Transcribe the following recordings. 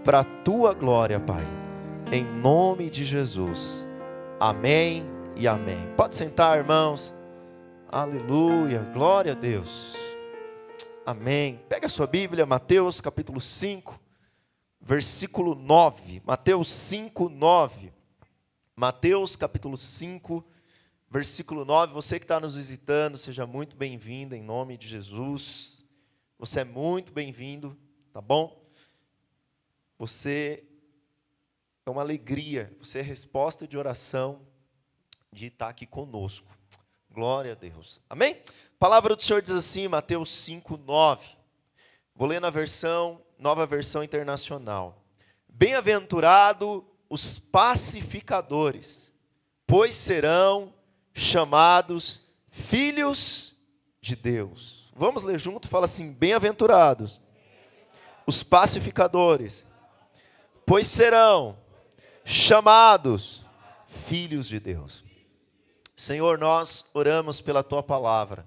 para a tua glória, Pai. Em nome de Jesus. Amém e amém. Pode sentar, irmãos. Aleluia, glória a Deus. Amém. Pega a sua Bíblia, Mateus capítulo 5, versículo 9. Mateus 5, 9. Mateus capítulo 5, versículo 9. Você que está nos visitando, seja muito bem-vindo em nome de Jesus. Você é muito bem-vindo, tá bom? Você é uma alegria, você é resposta de oração de estar aqui conosco. Glória a Deus. Amém? A palavra do Senhor diz assim, Mateus 5, 9. Vou ler na nova versão internacional. Bem-aventurado os pacificadores, pois serão chamados filhos de Deus. Vamos ler junto? Fala assim, bem-aventurados os pacificadores, pois serão chamados filhos de Deus. Senhor, nós oramos pela Tua palavra.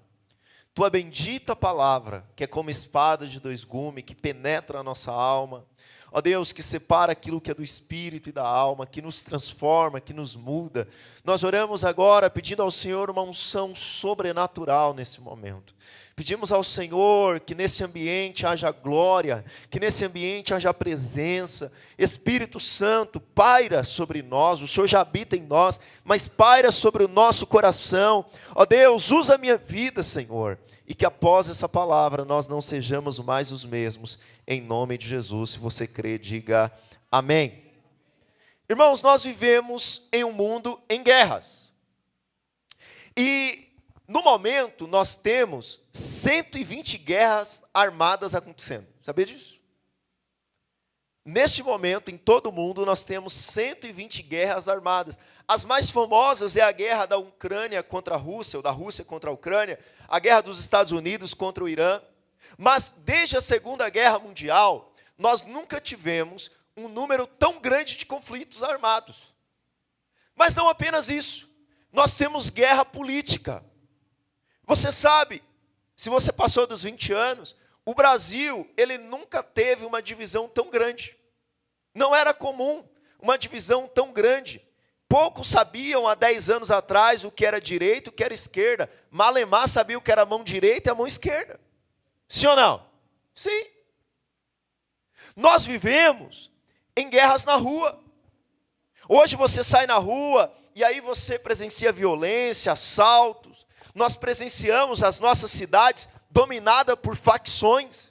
Tua bendita palavra, que é como espada de dois gumes, que penetra a nossa alma. Ó Deus, que separa aquilo que é do espírito e da alma, que nos transforma, que nos muda. Nós oramos agora pedindo ao Senhor uma unção sobrenatural nesse momento. Pedimos ao Senhor que nesse ambiente haja glória, que nesse ambiente haja presença. Espírito Santo, paira sobre nós, o Senhor já habita em nós, mas paira sobre o nosso coração. Ó Deus, usa a minha vida, Senhor, e que após essa palavra nós não sejamos mais os mesmos, em nome de Jesus. Se você crê, diga amém. Irmãos, nós vivemos em um mundo em guerras, e no momento nós temos 120 guerras armadas acontecendo, sabia disso? Neste momento, em todo o mundo, nós temos 120 guerras armadas. As mais famosas é a guerra da Ucrânia contra a Rússia, ou da Rússia contra a Ucrânia, a guerra dos Estados Unidos contra o Irã. Mas desde a Segunda Guerra Mundial, nós nunca tivemos um número tão grande de conflitos armados. Mas não apenas isso, nós temos guerra política. Você sabe, se você passou dos 20 anos, o Brasil, ele nunca teve uma divisão tão grande. Não era comum uma divisão tão grande. Poucos sabiam há 10 anos atrás o que era direita e o que era esquerda. Malemar sabia o que era a mão direita e a mão esquerda. Sim ou não? Sim. Nós vivemos em guerras na rua. Hoje você sai na rua e aí você presencia violência, assaltos. Nós presenciamos as nossas cidades dominadas por facções,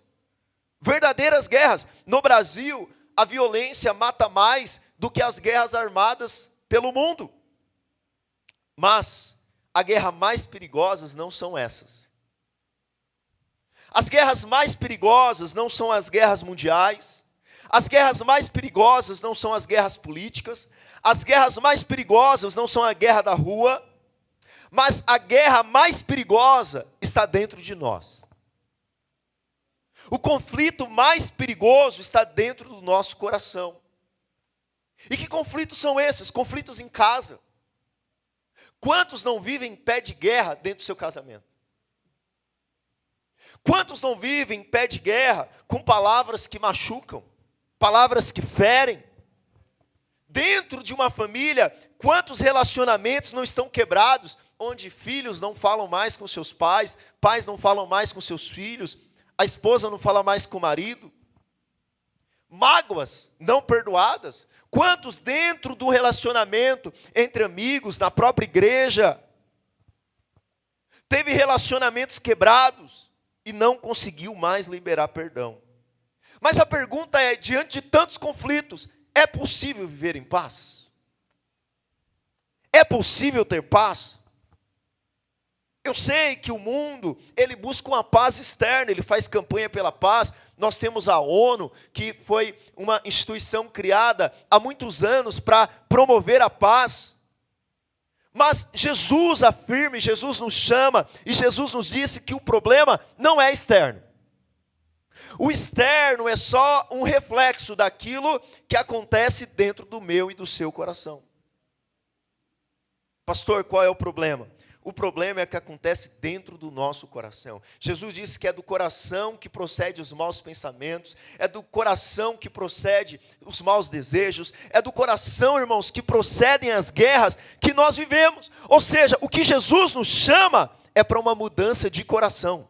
verdadeiras guerras. No Brasil, a violência mata mais do que as guerras armadas pelo mundo. Mas a guerra mais perigosas não são essas. As guerras mais perigosas não são as guerras mundiais. As guerras mais perigosas não são as guerras políticas. As guerras mais perigosas não são a guerra da rua. Mas a guerra mais perigosa está dentro de nós. O conflito mais perigoso está dentro do nosso coração. E que conflitos são esses? Conflitos em casa. Quantos não vivem em pé de guerra dentro do seu casamento? Quantos não vivem em pé de guerra com palavras que machucam, palavras que ferem? Dentro de uma família, quantos relacionamentos não estão quebrados, onde filhos não falam mais com seus pais, pais não falam mais com seus filhos, a esposa não fala mais com o marido? Mágoas não perdoadas. Quantos dentro do relacionamento entre amigos, na própria igreja, teve relacionamentos quebrados e não conseguiu mais liberar perdão? Mas a pergunta é, diante de tantos conflitos, é possível viver em paz? É possível ter paz? Eu sei que o mundo, ele busca uma paz externa, ele faz campanha pela paz. Nós temos a ONU, que foi uma instituição criada há muitos anos para promover a paz. Mas Jesus afirma, Jesus nos chama, e Jesus nos disse que o problema não é externo. O externo é só um reflexo daquilo que acontece dentro do meu e do seu coração. Pastor, qual é o problema? O problema é que acontece dentro do nosso coração. Jesus disse que é do coração que procede os maus pensamentos, é do coração que procede os maus desejos, é do coração, irmãos, que procedem as guerras que nós vivemos. Ou seja, o que Jesus nos chama é para uma mudança de coração.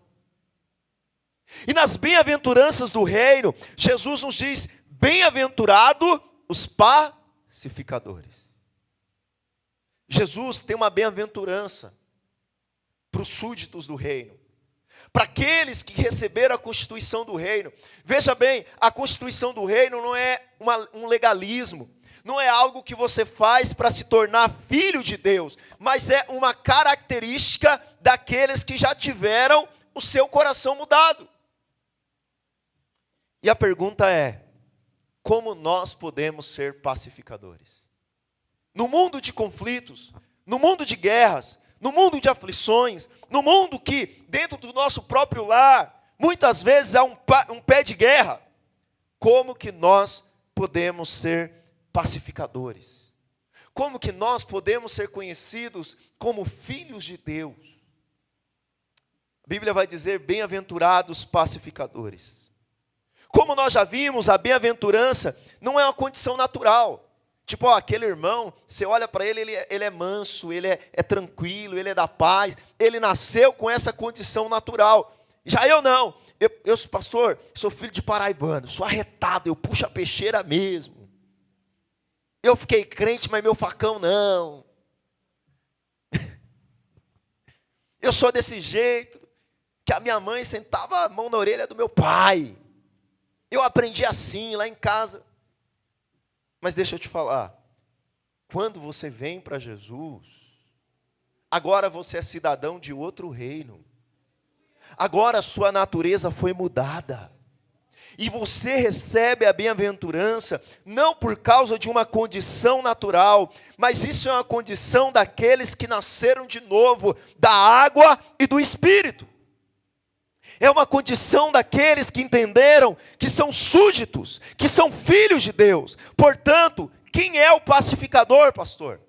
E nas bem-aventuranças do reino, Jesus nos diz: bem-aventurado os pacificadores. Jesus tem uma bem-aventurança para os súditos do reino, para aqueles que receberam a constituição do reino. Veja bem, a constituição do reino não é um legalismo, não é algo que você faz para se tornar filho de Deus, mas é uma característica daqueles que já tiveram o seu coração mudado. E a pergunta é: como nós podemos ser pacificadores? No mundo de conflitos, no mundo de guerras, no mundo de aflições, no mundo que, dentro do nosso próprio lar, muitas vezes há um pé de guerra, como que nós podemos ser pacificadores? Como que nós podemos ser conhecidos como filhos de Deus? A Bíblia vai dizer: bem-aventurados pacificadores. Como nós já vimos, a bem-aventurança não é uma condição natural. Tipo, aquele irmão, você olha para ele, ele é manso, ele é tranquilo, ele é da paz, ele nasceu com essa condição natural. Já eu não, eu sou pastor, sou filho de paraibano, sou arretado, eu puxo a peixeira mesmo. Eu fiquei crente, mas meu facão não. Eu sou desse jeito, que a minha mãe sentava a mão na orelha do meu pai. Eu aprendi assim, lá em casa. Mas deixa eu te falar, quando você vem para Jesus, agora você é cidadão de outro reino. Agora a sua natureza foi mudada. E você recebe a bem-aventurança, não por causa de uma condição natural, mas isso é uma condição daqueles que nasceram de novo, da água e do Espírito. É uma condição daqueles que entenderam que são súditos, que são filhos de Deus. Portanto, quem é o pacificador, pastor?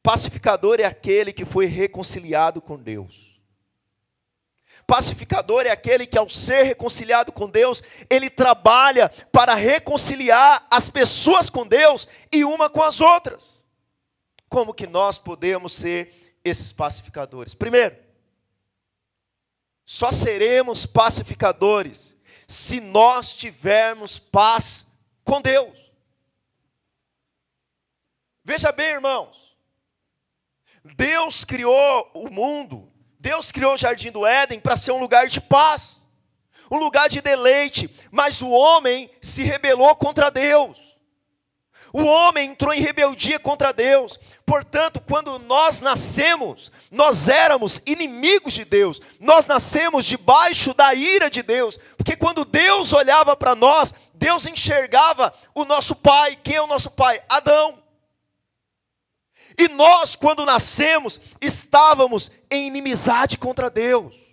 Pacificador é aquele que foi reconciliado com Deus. Pacificador é aquele que, ao ser reconciliado com Deus, ele trabalha para reconciliar as pessoas com Deus e uma com as outras. Como que nós podemos ser esses pacificadores? Primeiro, só seremos pacificadores se nós tivermos paz com Deus. Veja bem, irmãos, Deus criou o mundo, Deus criou o Jardim do Éden para ser um lugar de paz, um lugar de deleite, mas o homem se rebelou contra Deus. O homem entrou em rebeldia contra Deus. Portanto, quando nós nascemos, nós éramos inimigos de Deus. Nós nascemos debaixo da ira de Deus. Porque quando Deus olhava para nós, Deus enxergava o nosso pai. Quem é o nosso pai? Adão. E nós, quando nascemos, estávamos em inimizade contra Deus.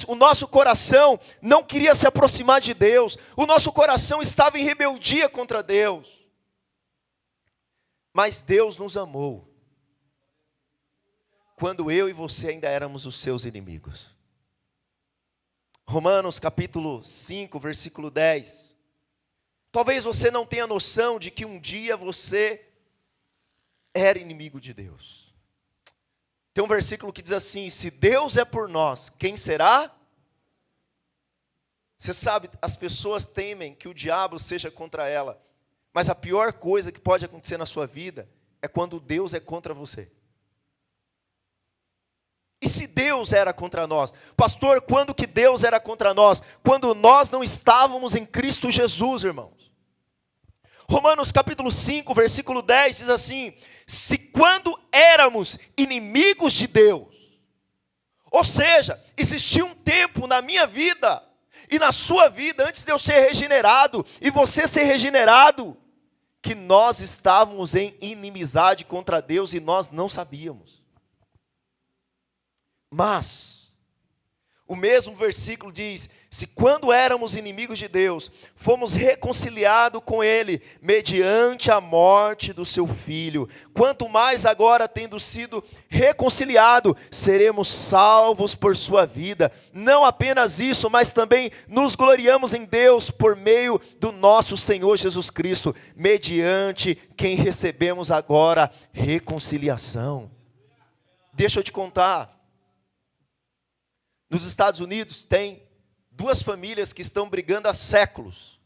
O nosso coração não queria se aproximar de Deus. O nosso coração estava em rebeldia contra Deus. Mas Deus nos amou quando eu e você ainda éramos os seus inimigos. Romanos capítulo 5, versículo 10. Talvez você não tenha noção de que um dia você era inimigo de Deus. Tem um versículo que diz assim: se Deus é por nós, quem será? Você sabe, as pessoas temem que o diabo seja contra ela. Mas a pior coisa que pode acontecer na sua vida é quando Deus é contra você. E se Deus era contra nós? Pastor, quando que Deus era contra nós? Quando nós não estávamos em Cristo Jesus, irmãos. Romanos capítulo 5, versículo 10 diz assim: se quando éramos inimigos de Deus, ou seja, existia um tempo na minha vida e na sua vida, antes de eu ser regenerado e você ser regenerado, que nós estávamos em inimizade contra Deus e nós não sabíamos. Mas o mesmo versículo diz: Se quando éramos inimigos de Deus, fomos reconciliados com Ele, mediante a morte do seu Filho, quanto mais agora, tendo sido reconciliado, seremos salvos por sua vida. Não apenas isso, mas também nos gloriamos em Deus por meio do nosso Senhor Jesus Cristo, mediante quem recebemos agora reconciliação. Deixa eu te contar, nos Estados Unidos tem duas famílias que estão brigando há séculos.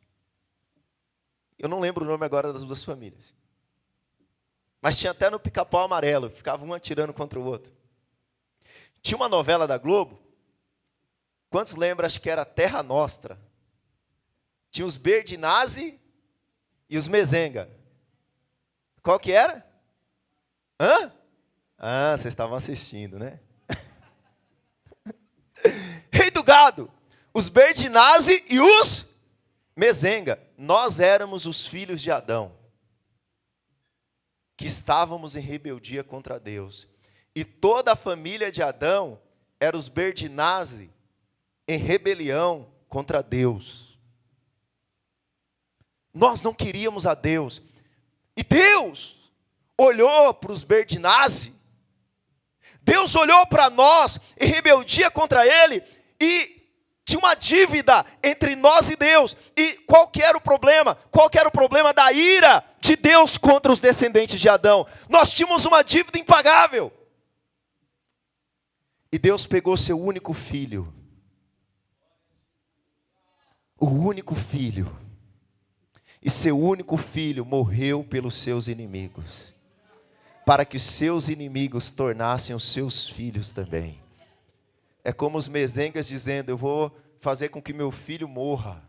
Eu não lembro o nome agora das duas famílias. Mas tinha até no Pica-Pau Amarelo, ficava um atirando contra o outro. Tinha uma novela da Globo, quantos lembram? Acho que era Terra Nostra. Tinha os Berdinazzi e os Mezenga. Qual que era? Hã? Ah, vocês estavam assistindo, né? Rei do Gado. Os Berdinazzi e os Mezenga. Nós éramos os filhos de Adão, que estávamos em rebeldia contra Deus. E toda a família de Adão era os Berdinazzi em rebelião contra Deus. Nós não queríamos a Deus. E Deus olhou para os Berdinazzi. Deus olhou para nós em rebeldia contra Ele e tinha uma dívida entre nós e Deus. E qual que era o problema? Qual que era o problema da ira de Deus contra os descendentes de Adão? Nós tínhamos uma dívida impagável. E Deus pegou seu único filho. O único filho. E seu único filho morreu pelos seus inimigos. Para que os seus inimigos tornassem os seus filhos também. É como os mezengas dizendo, eu vou fazer com que meu filho morra.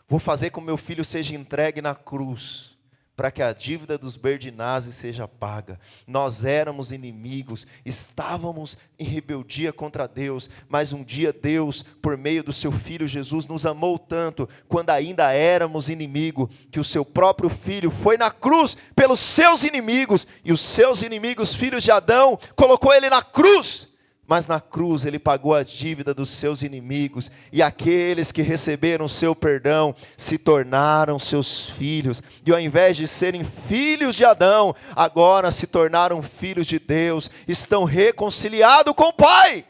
Vou fazer com que meu filho seja entregue na cruz. Para que a dívida dos Berdinazzi seja paga. Nós éramos inimigos, estávamos em rebeldia contra Deus. Mas um dia Deus, por meio do seu Filho Jesus, nos amou tanto, quando ainda éramos inimigos, que o seu próprio Filho foi na cruz pelos seus inimigos. E os seus inimigos, filhos de Adão, colocou ele na cruz. Mas na cruz ele pagou a dívida dos seus inimigos. E aqueles que receberam o seu perdão se tornaram seus filhos. E ao invés de serem filhos de Adão, agora se tornaram filhos de Deus. Estão reconciliados com o Pai.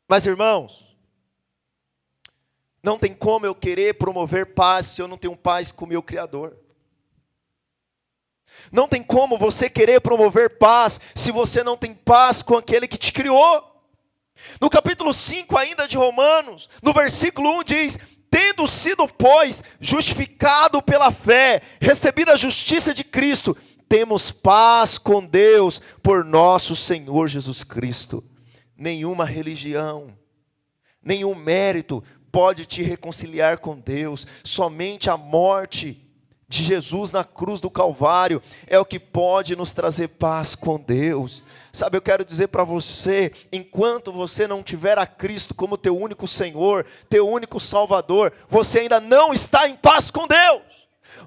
Mas irmãos, não tem como eu querer promover paz se eu não tenho paz com o meu Criador. Não tem como você querer promover paz se você não tem paz com aquele que te criou. No capítulo 5 ainda de Romanos, no versículo 1 diz: tendo sido, pois, justificado pela fé, recebida a justiça de Cristo, temos paz com Deus por nosso Senhor Jesus Cristo. Nenhuma religião, nenhum mérito pode te reconciliar com Deus. Somente a morte de Jesus na cruz do Calvário é o que pode nos trazer paz com Deus. Sabe, eu quero dizer para você, enquanto você não tiver a Cristo como teu único Senhor, teu único Salvador, você ainda não está em paz com Deus.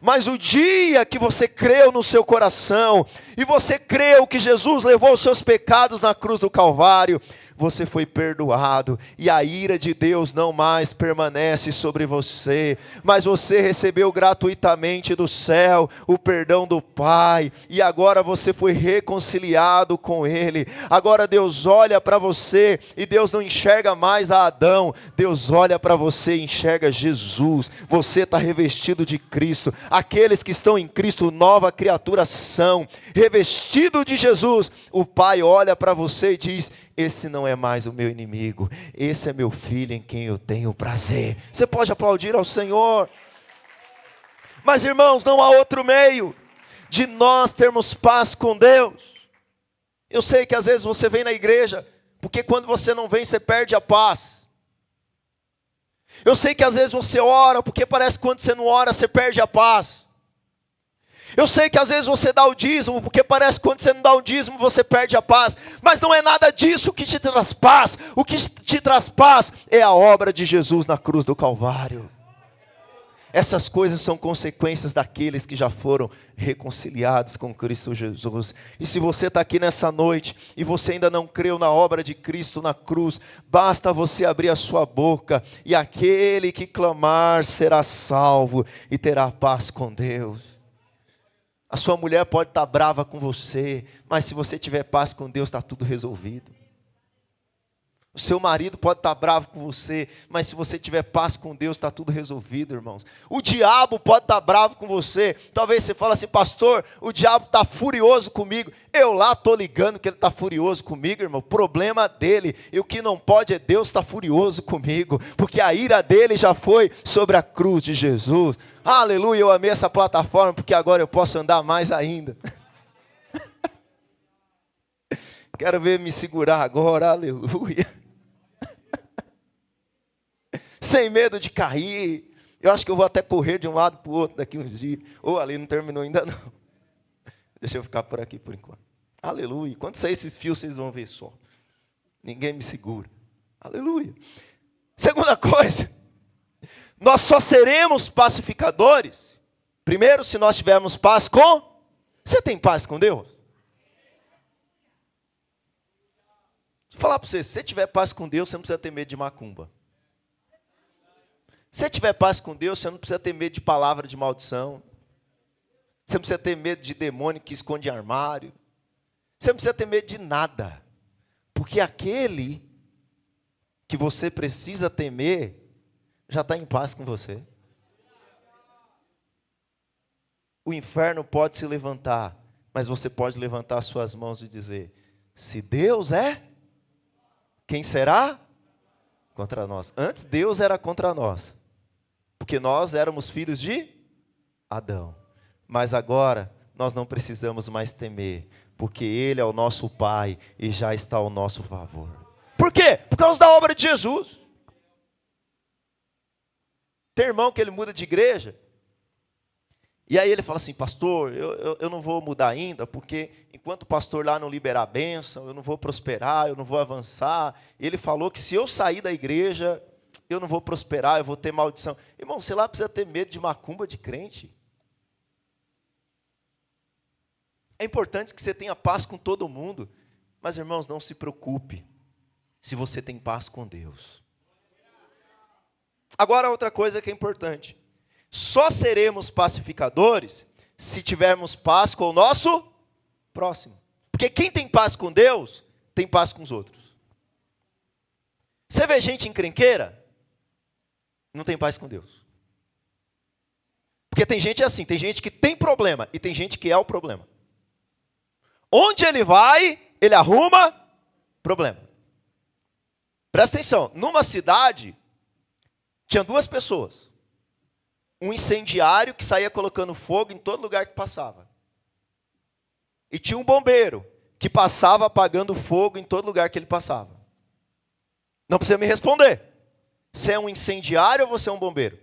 Mas o dia que você creu no seu coração, e você creu que Jesus levou os seus pecados na cruz do Calvário, você foi perdoado, e a ira de Deus não mais permanece sobre você, mas você recebeu gratuitamente do céu o perdão do Pai, e agora você foi reconciliado com Ele. Agora Deus olha para você, e Deus não enxerga mais a Adão, Deus olha para você e enxerga Jesus. Você está revestido de Cristo. Aqueles que estão em Cristo, nova criatura são, revestido de Jesus. O Pai olha para você e diz: esse não é mais o meu inimigo, esse é meu filho em quem eu tenho prazer. Você pode aplaudir ao Senhor. Mas irmãos, não há outro meio de nós termos paz com Deus. Eu sei que às vezes você vem na igreja, porque quando você não vem, você perde a paz. Eu sei que às vezes você ora, porque parece que quando você não ora, você perde a paz. Eu sei que às vezes você dá o dízimo, porque parece que quando você não dá o dízimo, você perde a paz. Mas não é nada disso que te traz paz. O que te traz paz é a obra de Jesus na cruz do Calvário. Essas coisas são consequências daqueles que já foram reconciliados com Cristo Jesus. E se você está aqui nessa noite e você ainda não creu na obra de Cristo na cruz, basta você abrir a sua boca e aquele que clamar será salvo e terá paz com Deus. A sua mulher pode estar brava com você, mas se você tiver paz com Deus, está tudo resolvido. O seu marido pode estar bravo com você, mas se você tiver paz com Deus, está tudo resolvido, irmãos. O diabo pode estar bravo com você. Talvez você fale assim, pastor, o diabo está furioso comigo. Eu lá estou ligando que ele está furioso comigo, irmão. O problema dele. E o que não pode é Deus estar furioso comigo. Porque a ira dele já foi sobre a cruz de Jesus. Aleluia, eu amei essa plataforma, porque agora eu posso andar mais ainda. Quero ver me segurar agora, aleluia. Sem medo de cair. Eu acho que eu vou até correr de um lado para o outro daqui uns dias. Ou ali não terminou ainda não. Deixa eu ficar por aqui por enquanto. Aleluia. Quando sair esses fios, vocês vão ver só. Ninguém me segura. Aleluia. Segunda coisa. Nós só seremos pacificadores. Primeiro, se nós tivermos paz com... Você tem paz com Deus? Deixa eu falar para você. Se você tiver paz com Deus, você não precisa ter medo de macumba. Se você tiver paz com Deus, você não precisa ter medo de palavra de maldição. Você não precisa ter medo de demônio que esconde armário. Você não precisa ter medo de nada. Porque aquele que você precisa temer, já está em paz com você. O inferno pode se levantar, mas você pode levantar suas mãos e dizer, se Deus é, quem será? Contra nós. Antes Deus era contra nós. Porque nós éramos filhos de Adão. Mas agora nós não precisamos mais temer. Porque Ele é o nosso Pai e já está ao nosso favor. Por quê? Por causa da obra de Jesus. Tem irmão que ele muda de igreja. E aí ele fala assim, pastor, eu não vou mudar ainda, porque enquanto o pastor lá não liberar a bênção, eu não vou prosperar, eu não vou avançar. Ele falou que se eu sair da igreja, eu não vou prosperar, eu vou ter maldição. Irmão, você lá precisa ter medo de macumba de crente. É importante que você tenha paz com todo mundo, mas irmãos, não se preocupe, se você tem paz com Deus. Agora outra coisa que é importante. Só seremos pacificadores se tivermos paz com o nosso próximo. Porque quem tem paz com Deus, tem paz com os outros. Você vê gente encrenqueira, não tem paz com Deus. Porque tem gente assim, tem gente que tem problema e tem gente que é o problema. Onde ele vai, ele arruma problema. Presta atenção, numa cidade, tinha duas pessoas. Um incendiário que saía colocando fogo em todo lugar que passava. E tinha um bombeiro que passava apagando fogo em todo lugar que ele passava. Não precisa me responder. Você é um incendiário ou você é um bombeiro?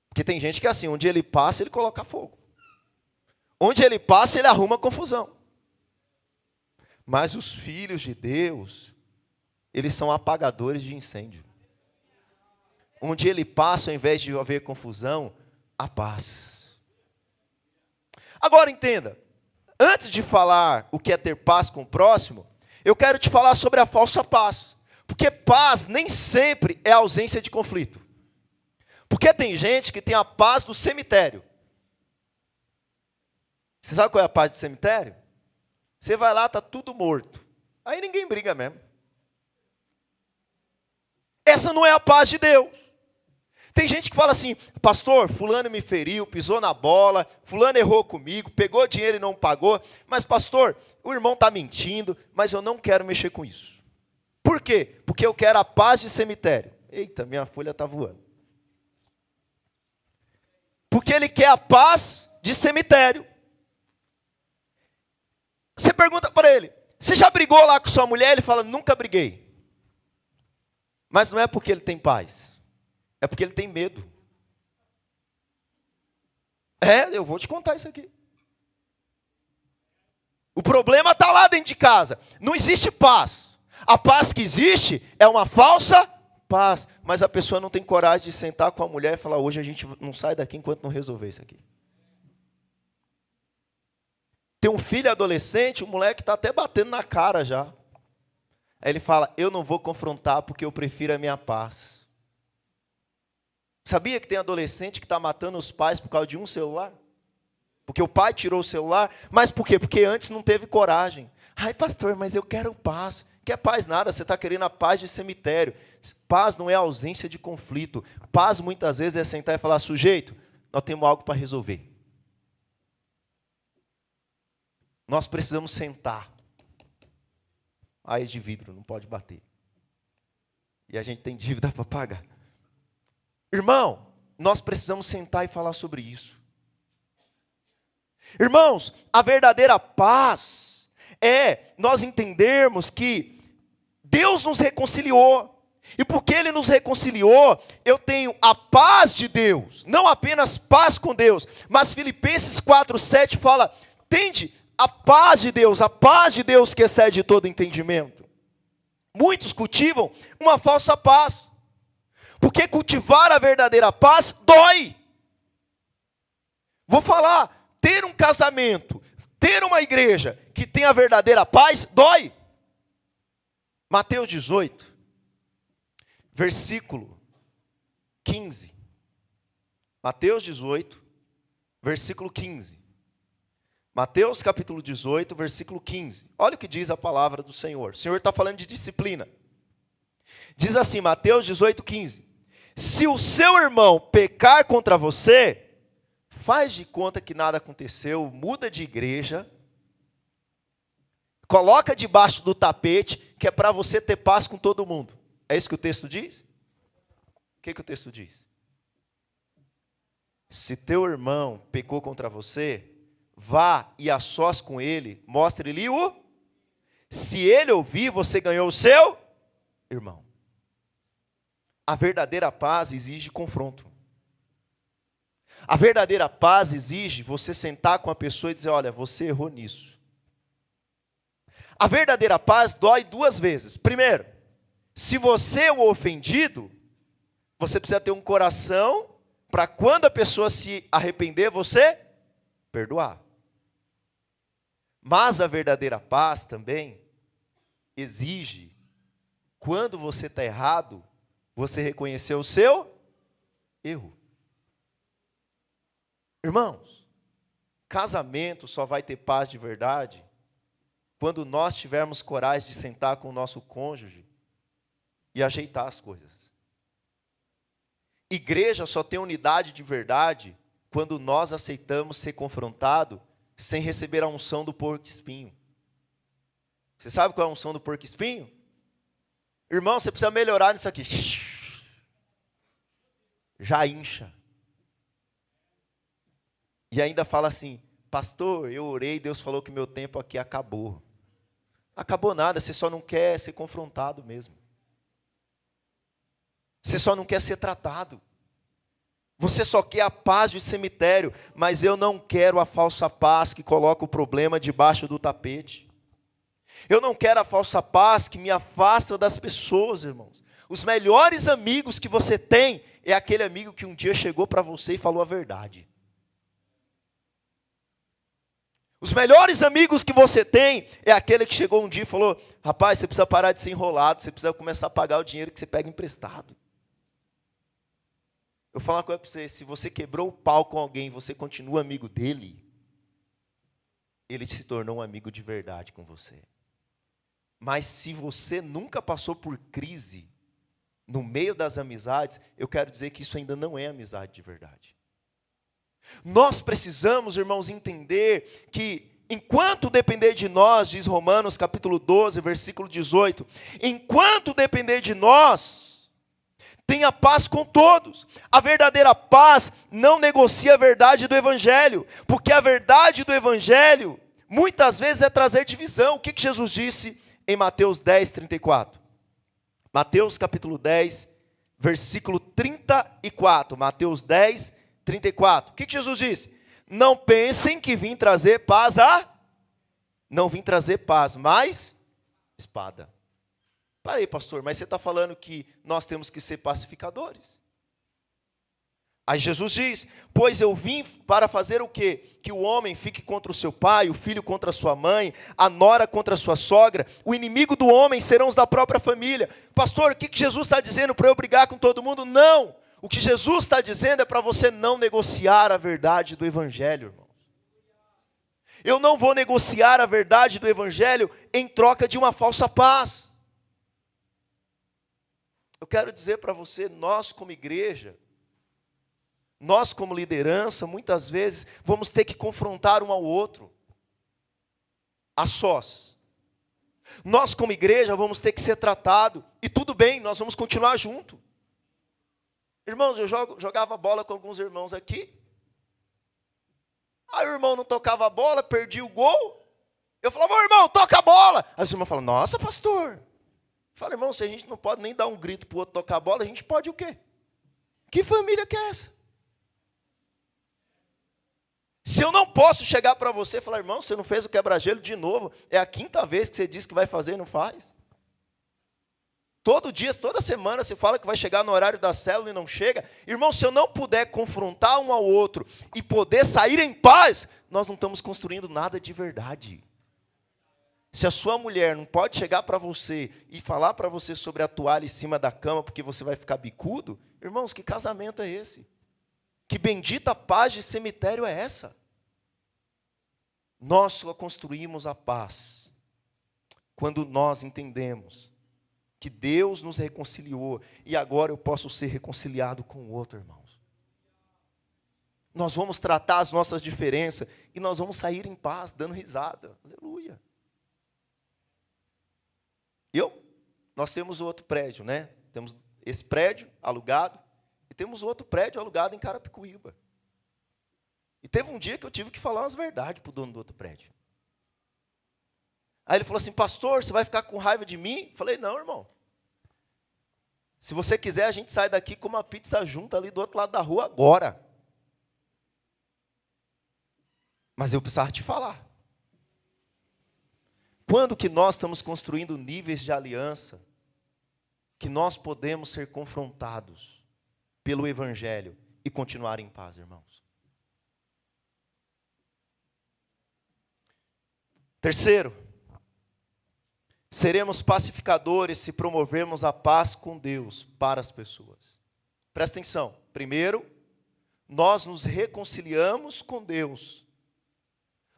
Porque tem gente que é assim, onde ele passa, ele coloca fogo. Onde ele passa, ele arruma confusão. Mas os filhos de Deus, eles são apagadores de incêndio. Onde ele passa, ao invés de haver confusão, a paz. Agora entenda, antes de falar o que é ter paz com o próximo, eu quero te falar sobre a falsa paz. Porque paz nem sempre é ausência de conflito. Porque tem gente que tem a paz do cemitério. Você sabe qual é a paz do cemitério? Você vai lá, está tudo morto. Aí ninguém briga mesmo. Essa não é a paz de Deus. Tem gente que fala assim, pastor, fulano me feriu, pisou na bola, fulano errou comigo, pegou dinheiro e não pagou, mas pastor, o irmão está mentindo, mas eu não quero mexer com isso. Por quê? Porque eu quero a paz de cemitério. Eita, minha folha está voando. Porque ele quer a paz de cemitério. Você pergunta para ele, você já brigou lá com sua mulher? Ele fala, nunca briguei. Mas não é porque ele tem paz. É porque ele tem medo. Eu vou te contar isso aqui. O problema está lá dentro de casa. Não existe paz. A paz que existe é uma falsa paz, mas a pessoa não tem coragem de sentar com a mulher e falar, hoje a gente não sai daqui enquanto não resolver isso aqui. Tem um filho adolescente, o moleque está até batendo na cara já. Aí ele fala, eu não vou confrontar porque eu prefiro a minha paz. Sabia que tem adolescente que está matando os pais por causa de um celular? Porque o pai tirou o celular, mas por quê? Porque antes não teve coragem. Ai, pastor, mas eu quero paz. Quer paz nada, você está querendo a paz de cemitério. Paz não é ausência de conflito. Paz muitas vezes é sentar e falar, sujeito, nós temos algo para resolver. Nós precisamos sentar. Aí de vidro, não pode bater. E a gente tem dívida para pagar. Irmão, nós precisamos sentar e falar sobre isso. Irmãos, a verdadeira paz é nós entendermos que Deus nos reconciliou. E porque Ele nos reconciliou, eu tenho a paz de Deus. Não apenas paz com Deus, mas Filipenses 4:7 fala, tende a paz de Deus que excede todo entendimento. Muitos cultivam uma falsa paz. Porque cultivar a verdadeira paz dói. Vou falar, ter um casamento, ter uma igreja que tem a verdadeira paz, dói. Mateus 18, versículo 15. Mateus 18, versículo 15. Mateus capítulo 18, versículo 15. Olha o que diz a palavra do Senhor. O Senhor está falando de disciplina. Diz assim, Mateus 18, 15. Se o seu irmão pecar contra você, faz de conta que nada aconteceu, muda de igreja, coloca debaixo do tapete, que é para você ter paz com todo mundo. É isso que o texto diz? O que o texto diz? Se teu irmão pecou contra você, vá e a sós com ele, mostre-lhe o... Se ele ouvir, você ganhou o seu irmão. A verdadeira paz exige confronto. A verdadeira paz exige você sentar com a pessoa e dizer, olha, você errou nisso. A verdadeira paz dói duas vezes. Primeiro, se você é o ofendido, você precisa ter um coração para quando a pessoa se arrepender, você perdoar. Mas a verdadeira paz também exige, quando você está errado, você reconhecer o seu erro. Irmãos, casamento só vai ter paz de verdade quando nós tivermos coragem de sentar com o nosso cônjuge e ajeitar as coisas. Igreja só tem unidade de verdade quando nós aceitamos ser confrontados sem receber a unção do porco-espinho. Você sabe qual é a unção do porco-espinho? Irmão, você precisa melhorar nisso aqui. Já incha. E ainda fala assim, pastor, eu orei, Deus falou que meu tempo aqui acabou. Acabou nada, você só não quer ser confrontado mesmo. Você só não quer ser tratado. Você só quer a paz do cemitério, mas eu não quero a falsa paz que coloca o problema debaixo do tapete. Eu não quero a falsa paz que me afasta das pessoas, irmãos. Os melhores amigos que você tem é aquele amigo que um dia chegou para você e falou a verdade. Os melhores amigos que você tem é aquele que chegou um dia e falou, rapaz, você precisa parar de ser enrolado, você precisa começar a pagar o dinheiro que você pega emprestado. Eu vou falar uma coisa para você, se você quebrou o pau com alguém e você continua amigo dele, ele se tornou um amigo de verdade com você. Mas se você nunca passou por crise no meio das amizades, eu quero dizer que isso ainda não é amizade de verdade. Nós precisamos, irmãos, entender que enquanto depender de nós, diz Romanos capítulo 12, versículo 18, enquanto depender de nós, tenha paz com todos. A verdadeira paz não negocia a verdade do Evangelho, porque a verdade do Evangelho muitas vezes é trazer divisão. O que Jesus disse em Mateus 10, 34? Mateus capítulo 10, versículo 34. Mateus 10, 34. O que Jesus disse? Não pensem que vim trazer paz Não vim trazer paz, mas espada. Parei, pastor, mas você está falando que nós temos que ser pacificadores. Aí Jesus diz, pois eu vim para fazer o quê? Que o homem fique contra o seu pai, o filho contra a sua mãe, a nora contra a sua sogra, o inimigo do homem serão os da própria família. Pastor, o que Jesus está dizendo para eu brigar com todo mundo? Não! O que Jesus está dizendo é para você não negociar a verdade do Evangelho, irmãos. Eu não vou negociar a verdade do Evangelho em troca de uma falsa paz. Eu quero dizer para você, nós como igreja, nós como liderança, muitas vezes vamos ter que confrontar um ao outro, a sós. Nós como igreja vamos ter que ser tratado, e tudo bem, nós vamos continuar junto. Irmãos, eu jogava bola com alguns irmãos aqui, aí o irmão não tocava a bola, perdi o gol, eu falava, ô irmão, toca a bola. Aí o irmão fala, nossa pastor. Eu falo, irmão, se a gente não pode nem dar um grito para o outro tocar a bola, a gente pode o quê? Que família que é essa? Se eu não posso chegar para você e falar, irmão, você não fez o quebra-gelo de novo, é a 5ª vez que você disse que vai fazer e não faz. Todo dia, toda semana, você fala que vai chegar no horário da célula e não chega. Irmão, se eu não puder confrontar um ao outro e poder sair em paz, nós não estamos construindo nada de verdade. Se a sua mulher não pode chegar para você e falar para você sobre a toalha em cima da cama porque você vai ficar bicudo, irmãos, que casamento é esse? Que bendita paz de cemitério é essa? Nós só construímos a paz quando nós entendemos que Deus nos reconciliou e agora eu posso ser reconciliado com o outro, irmãos. Nós vamos tratar as nossas diferenças e nós vamos sair em paz, dando risada. Aleluia. Nós temos outro prédio, né? Temos esse prédio alugado e temos outro prédio alugado em Carapicuíba. E teve um dia que eu tive que falar umas verdades para o dono do outro prédio. Aí ele falou assim, pastor, você vai ficar com raiva de mim? Eu falei, não, irmão. Se você quiser, a gente sai daqui com uma pizza junta ali do outro lado da rua agora. Mas eu precisava te falar. Quando que nós estamos construindo níveis de aliança que nós podemos ser confrontados pelo Evangelho e continuar em paz, irmãos? Terceiro, seremos pacificadores se promovermos a paz com Deus para as pessoas. Presta atenção. Primeiro, nós nos reconciliamos com Deus.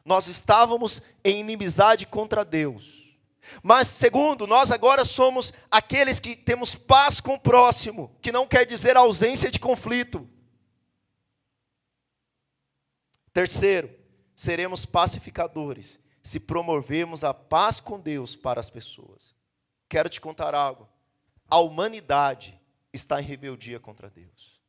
Nós estávamos em inimizade contra Deus. Mas, segundo, nós agora somos aqueles que temos paz com o próximo, que não quer dizer ausência de conflito. Terceiro, seremos pacificadores se promovermos a paz com Deus para as pessoas. Quero te contar algo. A humanidade está em rebeldia contra Deus.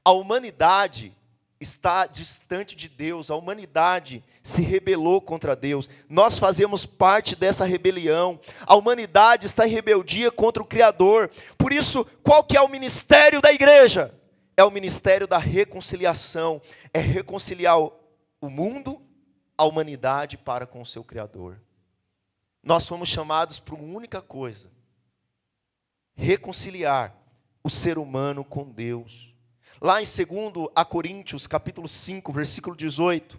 A humanidade está distante de Deus, a humanidade se rebelou contra Deus, nós fazemos parte dessa rebelião, a humanidade está em rebeldia contra o Criador. Por isso, qual que é o ministério da igreja? É o ministério da reconciliação, é reconciliar o mundo, a humanidade para com o seu Criador. Nós fomos chamados para uma única coisa, reconciliar o ser humano com Deus. Lá em 2 Coríntios, capítulo 5, versículo 18.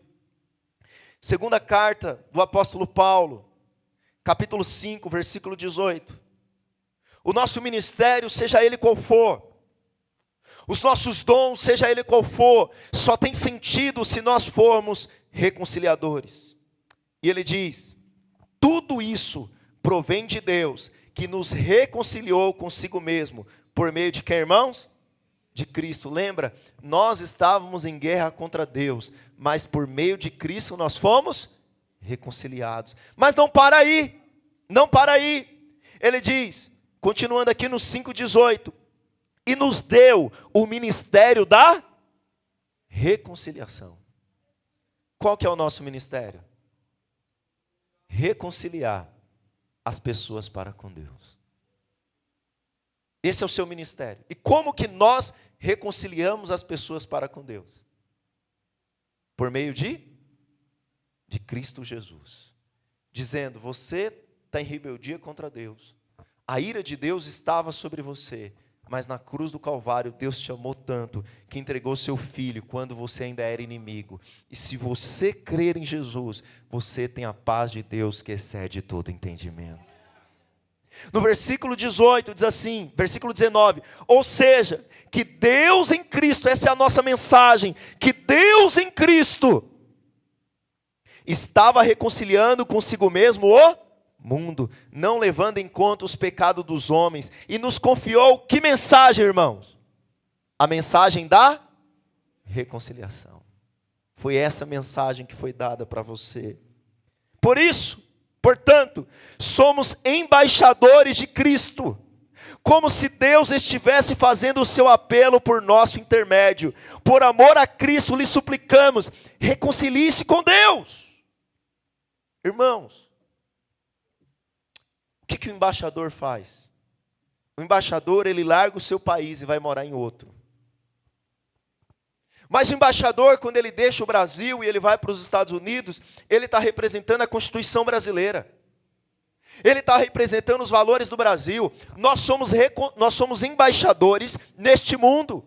Segunda carta do apóstolo Paulo, capítulo 5, versículo 18. O nosso ministério, seja ele qual for, os nossos dons, seja ele qual for, só tem sentido se nós formos reconciliadores. E ele diz, tudo isso provém de Deus, que nos reconciliou consigo mesmo, por meio de quem, irmãos? De Cristo. Lembra? Nós estávamos em guerra contra Deus, mas por meio de Cristo nós fomos reconciliados. Mas não para aí, não para aí. Ele diz, continuando aqui no 5,18, e nos deu o ministério da reconciliação. Qual que é o nosso ministério? Reconciliar as pessoas para com Deus. Esse é o seu ministério. E como que nós reconciliamos as pessoas para com Deus? Por meio de Cristo Jesus. Dizendo, você está em rebeldia contra Deus. A ira de Deus estava sobre você. Mas na cruz do Calvário, Deus te amou tanto, que entregou seu Filho, quando você ainda era inimigo. E se você crer em Jesus, você tem a paz de Deus, que excede todo entendimento. No versículo 18, diz assim, versículo 19, ou seja, que Deus em Cristo, essa é a nossa mensagem, que Deus em Cristo estava reconciliando consigo mesmo o mundo, não levando em conta os pecados dos homens, e nos confiou que mensagem, irmãos? A mensagem da reconciliação. Foi essa mensagem que foi dada para você. Por isso, portanto, somos embaixadores de Cristo, como se Deus estivesse fazendo o seu apelo por nosso intermédio. Por amor a Cristo lhe suplicamos, reconcilie-se com Deus. Irmãos, o que o embaixador faz? O embaixador, ele larga o seu país e vai morar em outro. Mas o embaixador, quando ele deixa o Brasil e ele vai para os Estados Unidos, ele está representando a Constituição brasileira. Ele está representando os valores do Brasil. Nós somos embaixadores neste mundo.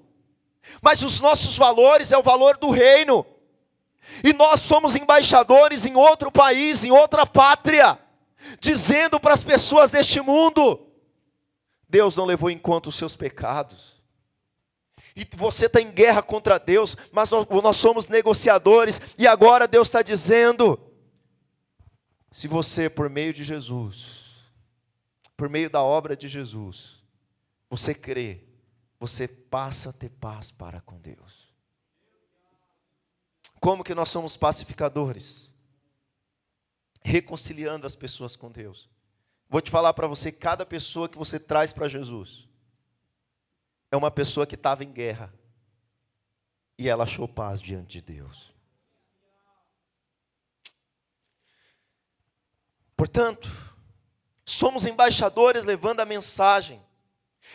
Mas os nossos valores é o valor do reino. E nós somos embaixadores em outro país, em outra pátria, dizendo para as pessoas deste mundo: Deus não levou em conta os seus pecados. E você está em guerra contra Deus, mas nós somos negociadores. E agora Deus está dizendo: se você, por meio de Jesus, por meio da obra de Jesus, você crê, você passa a ter paz para com Deus. Como que nós somos pacificadores? Reconciliando as pessoas com Deus. Vou te falar para você, cada pessoa que você traz para Jesus é uma pessoa que estava em guerra e ela achou paz diante de Deus. Portanto, somos embaixadores levando a mensagem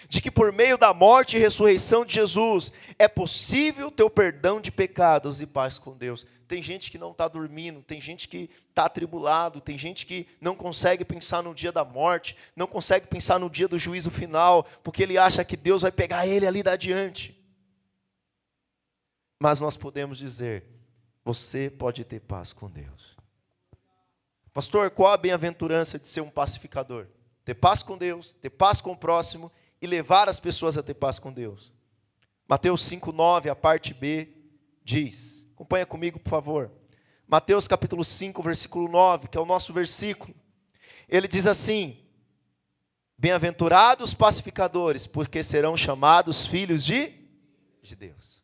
de que por meio da morte e ressurreição de Jesus é possível ter o perdão de pecados e paz com Deus. Tem gente que não está dormindo, tem gente que está atribulado, tem gente que não consegue pensar no dia da morte, não consegue pensar no dia do juízo final, porque ele acha que Deus vai pegar ele ali da adiante. Mas nós podemos dizer: você pode ter paz com Deus. Pastor, qual a bem-aventurança de ser um pacificador? Ter paz com Deus, ter paz com o próximo e levar as pessoas a ter paz com Deus. Mateus 5:9, a parte B, diz, acompanha comigo, por favor. Mateus capítulo 5, versículo 9, que é o nosso versículo. Ele diz assim: bem-aventurados pacificadores, porque serão chamados filhos de Deus.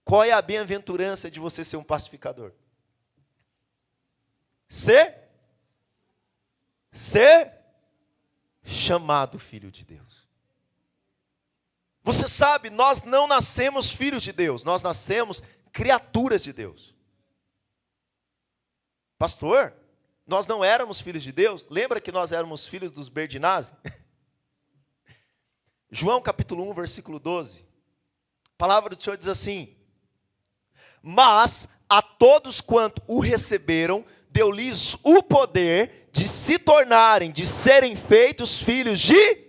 Qual é a bem-aventurança de você ser um pacificador? Ser chamado filho de Deus. Você sabe, nós não nascemos filhos de Deus, nós nascemos criaturas de Deus. Pastor, nós não éramos filhos de Deus? Lembra que nós éramos filhos dos Berdinazzi? João capítulo 1, versículo 12. A palavra do Senhor diz assim: mas a todos quanto o receberam, deu-lhes o poder de se tornarem, de serem feitos filhos de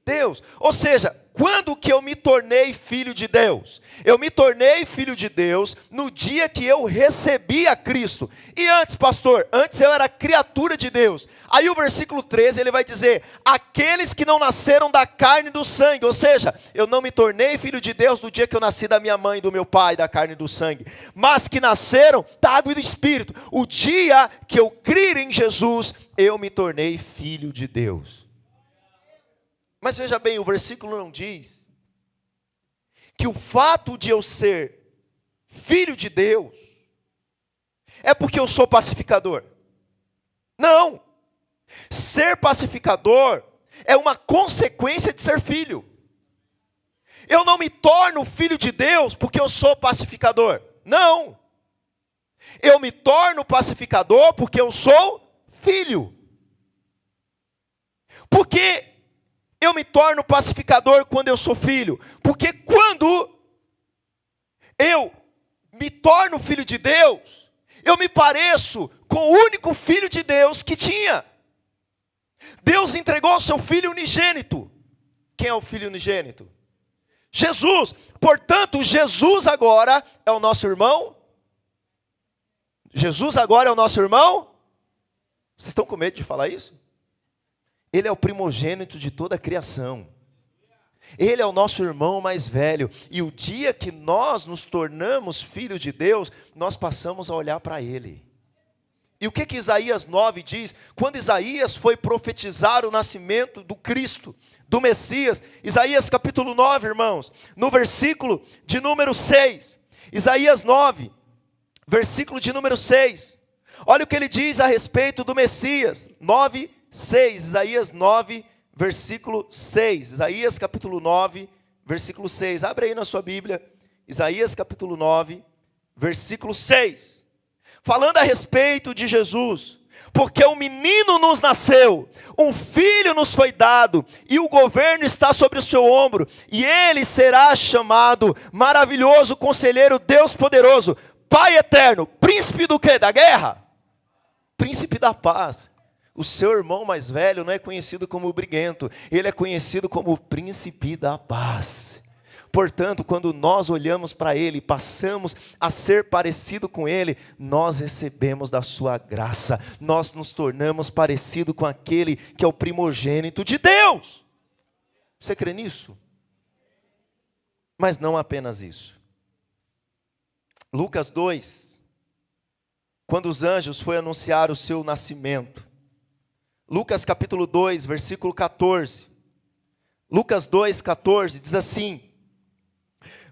Deus. Ou seja, quando que eu me tornei filho de Deus? Eu me tornei filho de Deus no dia que eu recebi a Cristo. E antes, pastor, antes eu era criatura de Deus. Aí o versículo 13, ele vai dizer: aqueles que não nasceram da carne e do sangue. Ou seja, eu não me tornei filho de Deus no dia que eu nasci da minha mãe, do meu pai, da carne e do sangue. Mas que nasceram da água e do Espírito. O dia que eu criei em Jesus, eu me tornei filho de Deus. Mas veja bem, o versículo não diz que o fato de eu ser filho de Deus é porque eu sou pacificador. Não. Ser pacificador é uma consequência de ser filho. Eu não me torno filho de Deus porque eu sou pacificador. Não. Eu me torno pacificador porque eu sou filho. Porque eu me torno pacificador quando eu sou filho? Porque quando eu me torno filho de Deus, eu me pareço com o único filho de Deus que tinha. Deus entregou o seu Filho unigênito. Quem é o Filho unigênito? Jesus. Portanto, Jesus agora é o nosso irmão? Jesus agora é o nosso irmão? Vocês estão com medo de falar isso? Ele é o primogênito de toda a criação. Ele é o nosso irmão mais velho. E o dia que nós nos tornamos filhos de Deus, nós passamos a olhar para Ele. E o que Isaías 9 diz? Quando Isaías foi profetizar o nascimento do Cristo, do Messias, Isaías capítulo 9, irmãos, no versículo de número 6, Isaías 9, versículo de número 6, olha o que ele diz a respeito do Messias, 9, 6, Isaías 9, versículo 6, Isaías capítulo 9, versículo 6, abre aí na sua Bíblia, Isaías capítulo 9, versículo 6, falando a respeito de Jesus, porque um menino nos nasceu, um filho nos foi dado, e o governo está sobre o seu ombro, e ele será chamado maravilhoso, conselheiro, Deus poderoso, Pai eterno, príncipe do quê? Da guerra? Príncipe da paz. O seu irmão mais velho não é conhecido como o briguento, ele é conhecido como o príncipe da paz. Portanto, quando nós olhamos para Ele, passamos a ser parecido com Ele, nós recebemos da sua graça, nós nos tornamos parecido com aquele que é o primogênito de Deus. Você crê nisso? Mas não apenas isso. Lucas 2, quando os anjos foram anunciar o seu nascimento, Lucas capítulo 2, versículo 14, Lucas 2, 14, diz assim,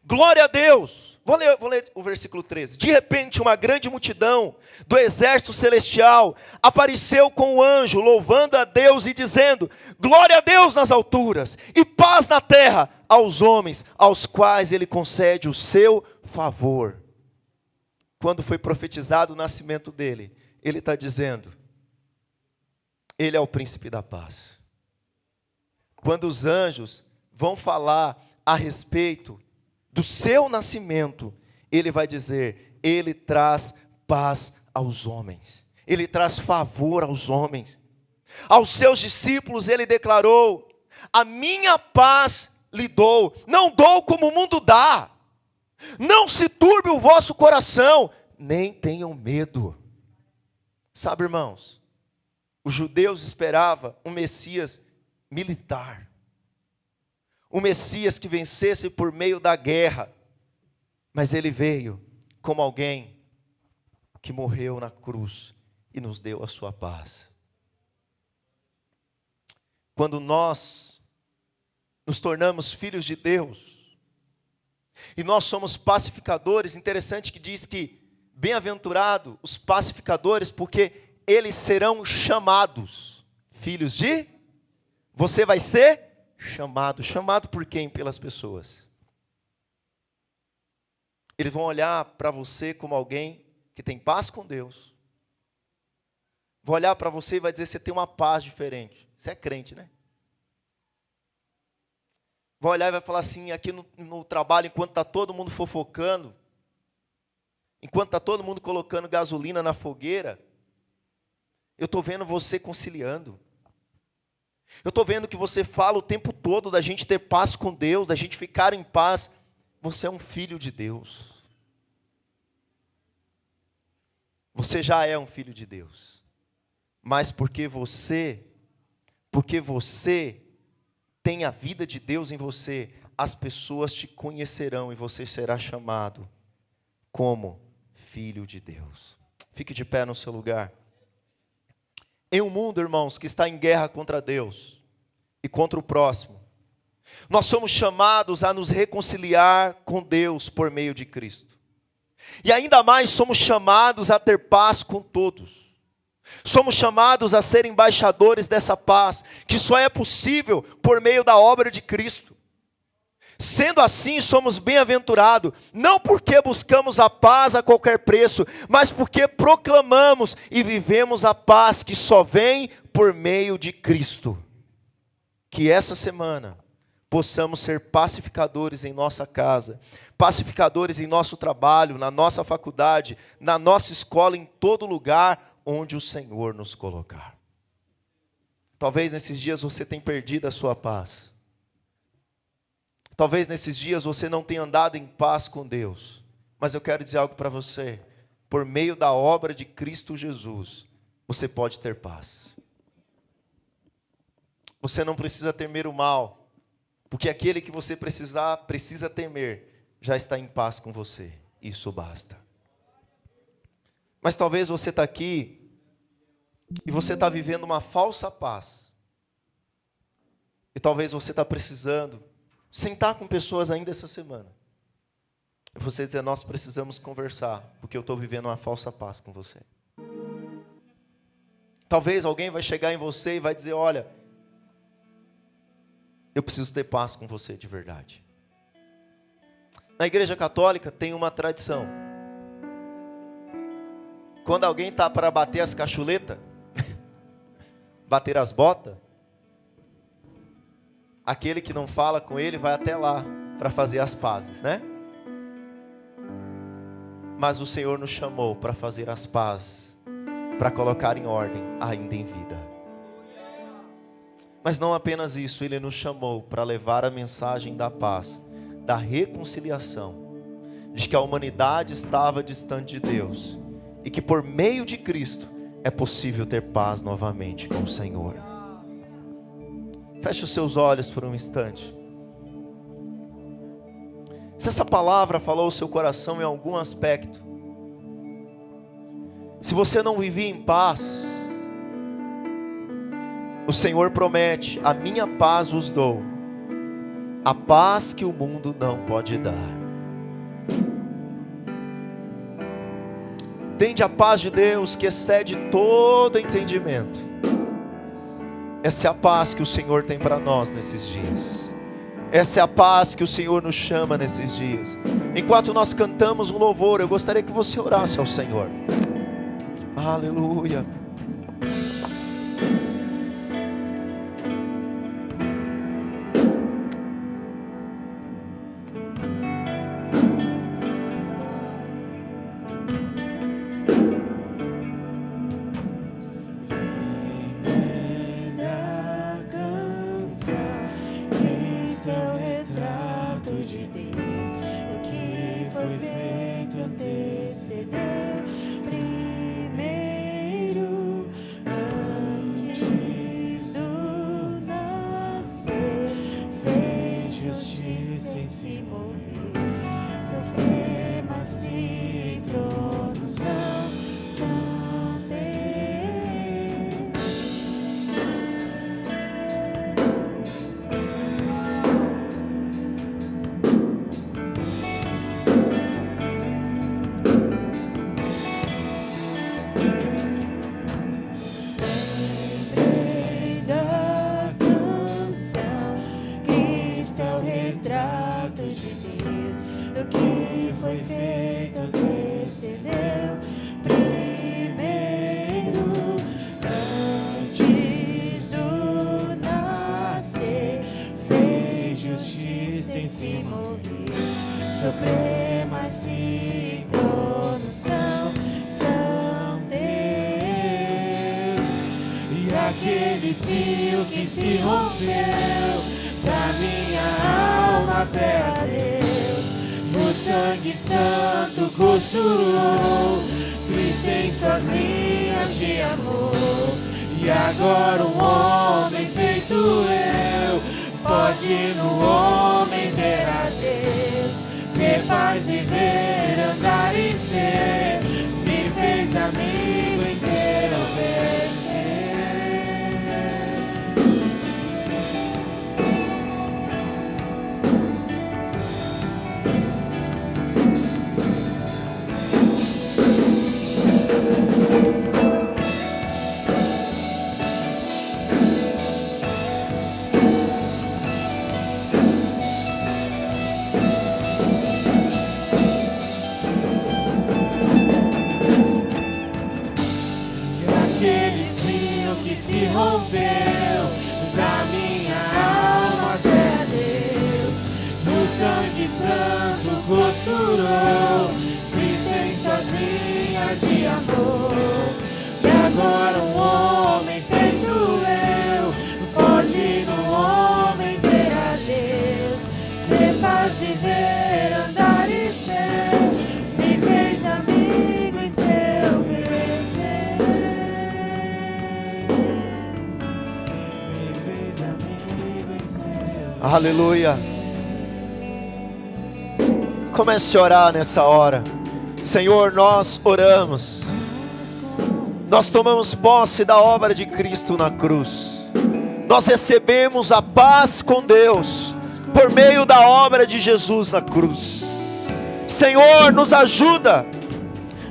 glória a Deus, vou ler o versículo 13, de repente uma grande multidão do exército celestial apareceu com o anjo, louvando a Deus e dizendo, glória a Deus nas alturas, e paz na terra aos homens, aos quais Ele concede o seu favor. Quando foi profetizado o nascimento dele, ele está dizendo, Ele é o príncipe da paz. Quando os anjos vão falar a respeito do seu nascimento, ele vai dizer, ele traz paz aos homens, ele traz favor aos homens. Aos seus discípulos ele declarou, a minha paz lhe dou, não dou como o mundo dá, não se turbe o vosso coração, nem tenham medo. Sabe, irmãos, os judeus esperavam um Messias militar, um Messias que vencesse por meio da guerra, mas ele veio como alguém que morreu na cruz e nos deu a sua paz. Quando nós nos tornamos filhos de Deus, e nós somos pacificadores, interessante que diz que, bem-aventurado os pacificadores, porque eles serão chamados filhos de, você vai ser chamado por quem? Pelas pessoas. Eles vão olhar para você como alguém que tem paz com Deus. Vão olhar para você e vai dizer, você tem uma paz diferente. Você é crente, né? Vão olhar e vai falar assim, aqui no trabalho, enquanto está todo mundo fofocando, enquanto está todo mundo colocando gasolina na fogueira, eu estou vendo você conciliando. Eu estou vendo que você fala o tempo todo da gente ter paz com Deus, da gente ficar em paz. Você é um filho de Deus. Você já é um filho de Deus. Mas porque você tem a vida de Deus em você, as pessoas te conhecerão e você será chamado como filho de Deus. Fique de pé no seu lugar. Em um mundo, irmãos, que está em guerra contra Deus e contra o próximo, nós somos chamados a nos reconciliar com Deus por meio de Cristo. E ainda mais somos chamados a ter paz com todos. Somos chamados a ser embaixadores dessa paz, que só é possível por meio da obra de Cristo. Sendo assim, somos bem-aventurados, não porque buscamos a paz a qualquer preço, mas porque proclamamos e vivemos a paz que só vem por meio de Cristo. Que essa semana possamos ser pacificadores em nossa casa, pacificadores em nosso trabalho, na nossa faculdade, na nossa escola, em todo lugar onde o Senhor nos colocar. Talvez nesses dias você tenha perdido a sua paz. Talvez nesses dias você não tenha andado em paz com Deus. Mas eu quero dizer algo para você. Por meio da obra de Cristo Jesus, você pode ter paz. Você não precisa temer o mal, porque aquele que você precisa temer, já está em paz com você. Isso basta. Mas talvez você está aqui e você está vivendo uma falsa paz. E talvez você está precisando sentar com pessoas ainda essa semana. E você dizer, nós precisamos conversar, porque eu estou vivendo uma falsa paz com você. Talvez alguém vai chegar em você e vai dizer, olha, eu preciso ter paz com você de verdade. Na Igreja Católica tem uma tradição. Quando alguém está para bater as cachuletas, bater as botas, aquele que não fala com ele vai até lá para fazer as pazes, né? Mas o Senhor nos chamou para fazer as pazes, para colocar em ordem ainda em vida. Mas não apenas isso, Ele nos chamou para levar a mensagem da paz, da reconciliação, de que a humanidade estava distante de Deus, e que por meio de Cristo é possível ter paz novamente com o Senhor. Feche os seus olhos por um instante. Se essa palavra falou ao seu coração em algum aspecto, se você não vivia em paz, o Senhor promete, a minha paz vos dou, a paz que o mundo não pode dar. Tende a paz de Deus que excede todo entendimento. Essa é a paz que o Senhor tem para nós nesses dias. Essa é a paz que o Senhor nos chama nesses dias. Enquanto nós cantamos um louvor, eu gostaria que você orasse ao Senhor. Aleluia. Aquele fio que se rompeu da minha alma até a Deus, o sangue santo costurou Cristo em suas linhas de amor. E agora um homem feito eu pode no homem ver a Deus, ter paz, viver, andar e ser, me fez amigo em seu bem. Se rompeu da minha alma até a Deus, no sangue santo costurou Cristo em suas linhas de amor. E agora um homem feito eu faz viver, andar e ser, me fez amigo em seu viver, me fez amigo em seu. Aleluia. Comece a orar nessa hora. Senhor, nós oramos. Nós tomamos posse da obra de Cristo na cruz. Nós recebemos a paz com Deus por meio da obra de Jesus na cruz. Senhor, nos ajuda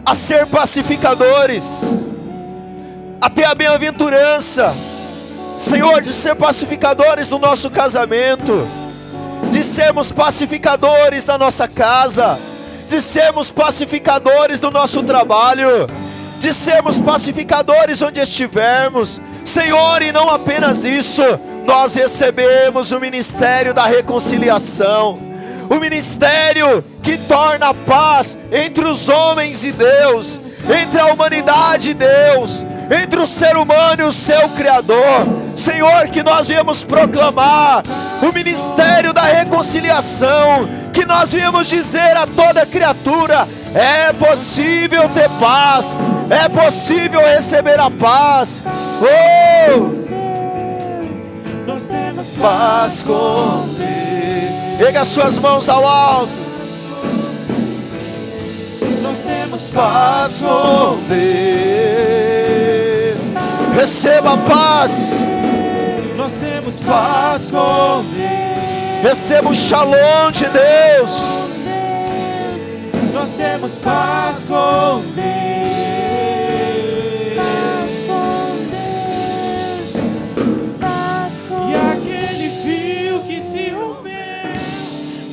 a ser pacificadores, a ter a bem-aventurança, Senhor, de ser pacificadores do nosso casamento, de sermos pacificadores da nossa casa, de sermos pacificadores do nosso trabalho, de sermos pacificadores onde estivermos, Senhor. E não apenas isso, nós recebemos o ministério da reconciliação, o ministério que torna a paz entre os homens e Deus, entre a humanidade e Deus, entre o ser humano e o seu Criador. Senhor, que nós viemos proclamar o ministério da reconciliação, que nós viemos dizer a toda criatura: é possível ter paz, é possível receber a paz. Oh! Nós temos Paz com Deus. Erga suas mãos ao alto. Nós temos Paz com Deus. Receba a paz. Nós temos Paz com Deus. Receba o shalom de Deus. Nós temos paz com Deus. Paz com Deus. E aquele fio que se rompeu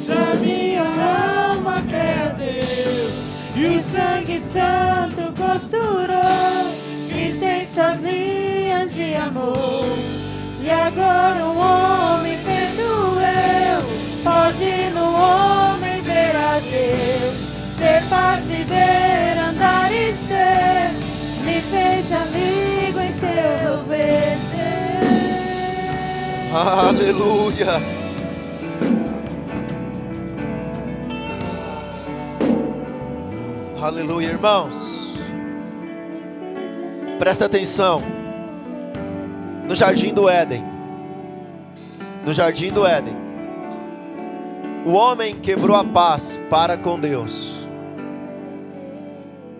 da minha alma até a Deus, e o sangue santo costurou Cristo em suas linhas de amor. E agora um homem feito eu pode no homem ver a Deus, ter paz, viver, andar e ser, me fez amigo em seu viver. Aleluia. Aleluia, irmãos. Presta atenção. No jardim do Éden, no jardim do Éden, o homem quebrou a paz para com Deus.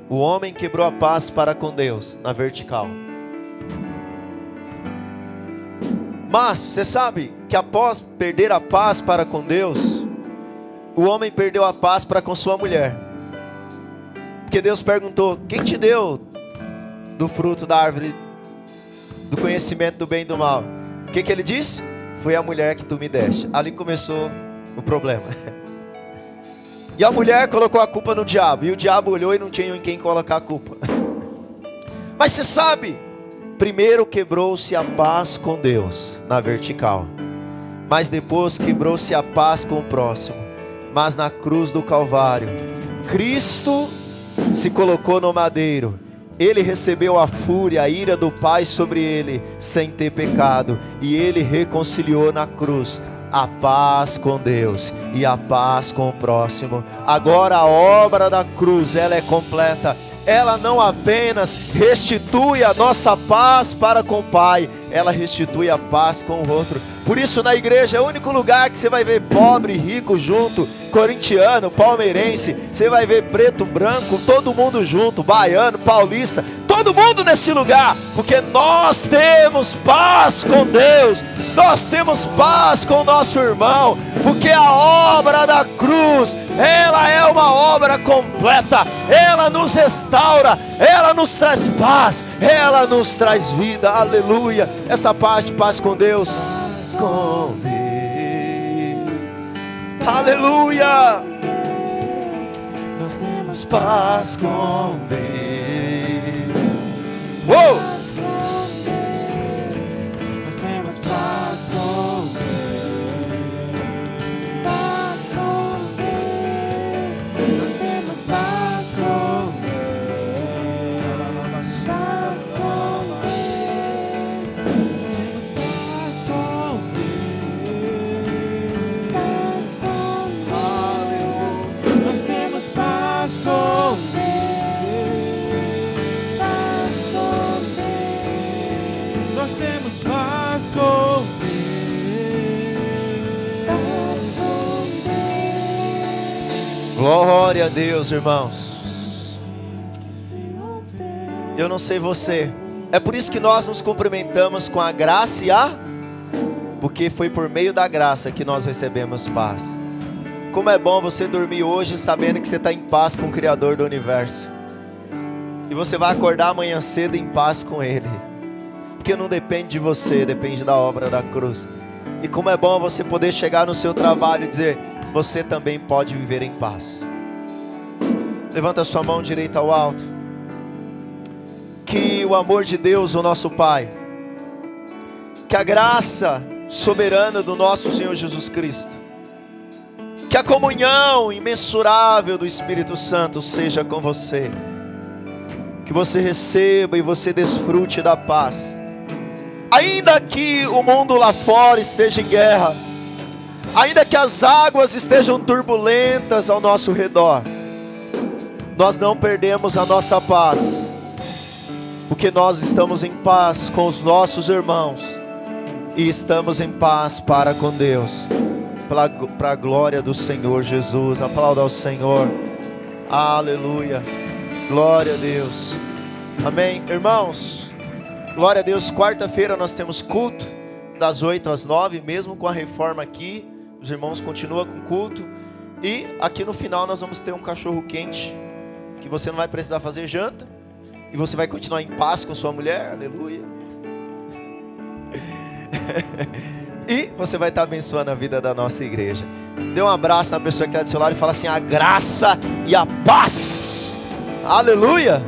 O homem quebrou a paz para com Deus na vertical. Mas você sabe que após perder a paz para com Deus, o homem perdeu a paz para com sua mulher. Porque Deus perguntou: quem te deu do fruto da árvore do conhecimento do bem e do mal? O que ele disse? Foi a mulher que tu me deste. Ali começou o problema. E a mulher colocou a culpa no diabo, e o diabo olhou e não tinha em quem colocar a culpa. Mas você sabe, primeiro quebrou-se a paz com Deus na vertical, mas depois quebrou-se a paz com o próximo. Mas na cruz do Calvário, Cristo se colocou no madeiro. Ele recebeu a fúria, a ira do Pai sobre ele, sem ter pecado. E ele reconciliou na cruz a paz com Deus e a paz com o próximo. Agora a obra da cruz, ela é completa. Ela não apenas restitui a nossa paz para com o Pai, ela restitui a paz com o outro. Por isso na igreja é o único lugar que você vai ver pobre e rico junto, corintiano, palmeirense, você vai ver preto, branco, todo mundo junto, baiano, paulista, todo mundo nesse lugar, porque nós temos paz com Deus, nós temos paz com o nosso irmão, porque a obra da cruz, ela é uma obra completa, ela nos restaura, ela nos traz paz, ela nos traz vida. Aleluia. Essa paz de paz com Deus, com Deus. Aleluia. Nós temos Paz com Deus. Uou! Nós temos paz com Deus. Paz com Deus. Nós temos paz com Deus. Paz com Deus. Nós temos paz com Deus. Paz com Deus. Glória a Deus, irmãos. Eu não sei você, é por isso que nós nos cumprimentamos com a graça porque foi por meio da graça que nós recebemos paz. Como é bom você dormir hoje sabendo que você está em paz com o Criador do Universo. E você vai acordar amanhã cedo em paz com Ele. Porque não depende de você, depende da obra da cruz. E como é bom você poder chegar no seu trabalho e dizer: você também pode viver em paz. Levanta a sua mão direita ao alto. Que o amor de Deus, o nosso Pai, que a graça soberana do nosso Senhor Jesus Cristo, que a comunhão imensurável do Espírito Santo seja com você. Que você receba e você desfrute da paz. Ainda que o mundo lá fora esteja em guerra, ainda que as águas estejam turbulentas ao nosso redor, nós não perdemos a nossa paz, porque nós estamos em paz com os nossos irmãos e estamos em paz para com Deus, para a glória do Senhor Jesus. Aplauda ao Senhor. Aleluia. Glória a Deus. Amém. Irmãos, glória a Deus. Quarta-feira nós temos culto das 8 às 9, mesmo com a reforma aqui, os irmãos continuam com culto. E aqui no final nós vamos ter um cachorro quente, que você não vai precisar fazer janta, e você vai continuar em paz com sua mulher. Aleluia. E você vai estar abençoando a vida da nossa igreja. Dê um abraço na pessoa que está do seu lado e fala assim: a graça e a paz. Aleluia.